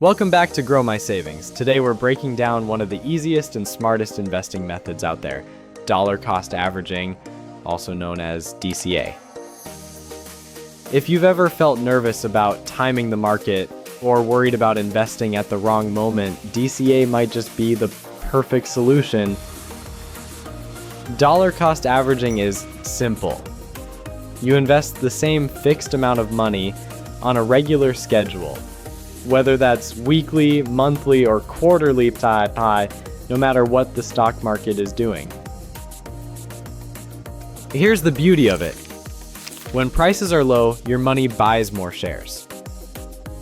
Welcome back to Grow My Savings. Today we're breaking down one of the easiest and smartest investing methods out there, dollar cost averaging, also known as DCA. If you've ever felt nervous about timing the market or worried about investing at the wrong moment, DCA might just be the perfect solution. Dollar cost averaging is simple. You invest the same fixed amount of money on a regular schedule. Whether that's weekly, monthly, or quarterly no matter what the stock market is doing. Here's the beauty of it. When prices are low, your money buys more shares.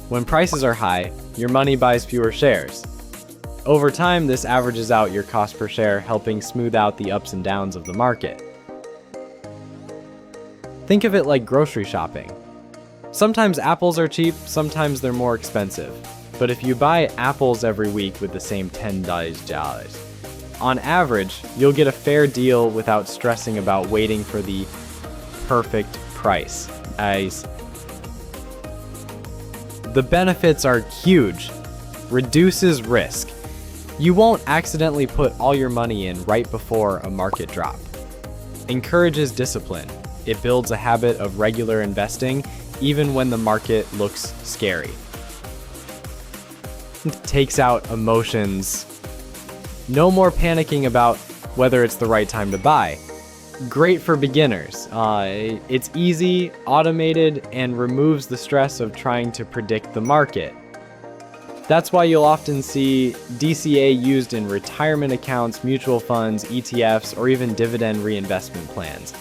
When prices are high, your money buys fewer shares. Over time, this averages out your cost per share, helping smooth out the ups and downs of the market. Think of it like grocery shopping. Sometimes apples are cheap, sometimes they're more expensive. But if you buy apples every week with the same $10, on average, you'll get a fair deal without stressing about waiting for the perfect price. The benefits are huge. Reduces risk. You won't accidentally put all your money in right before a market drop. Encourages discipline. It builds a habit of regular investing even when the market looks scary. It takes out emotions. No more panicking about whether it's the right time to buy. Great for beginners. It's easy, automated, and removes the stress of trying to predict the market. That's why you'll often see DCA used in retirement accounts, mutual funds, ETFs, or even dividend reinvestment plans.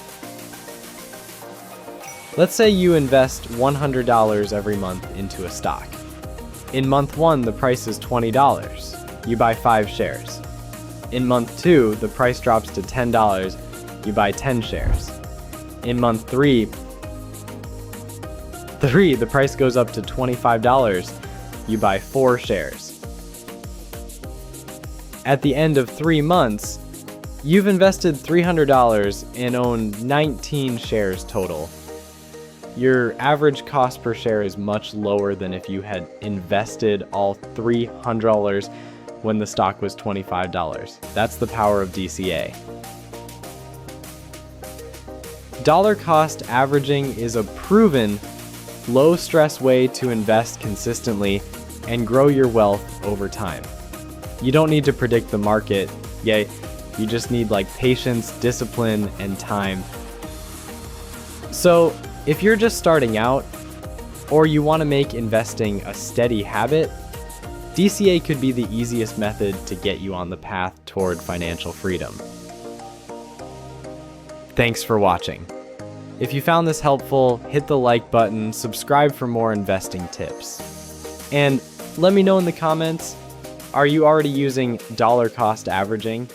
Let's say you invest $100 every month into a stock. In month 1, the price is $20. You buy 5 shares. In month 2, the price drops to $10. You buy 10 shares. In month 3, the price goes up to $25. You buy 4 shares. At the end of 3 months, you've invested $300 and own 19 shares total. Your average cost per share is much lower than if you had invested all $300 when the stock was $25. That's the power of DCA. Dollar cost averaging is a proven, low-stress way to invest consistently and grow your wealth over time. You don't need to predict the market, you just need patience, discipline, and time. So, if you're just starting out, or you want to make investing a steady habit, DCA could be the easiest method to get you on the path toward financial freedom. Thanks for watching. If you found this helpful, hit the like button, subscribe for more investing tips. And let me know in the comments, are you already using dollar cost averaging?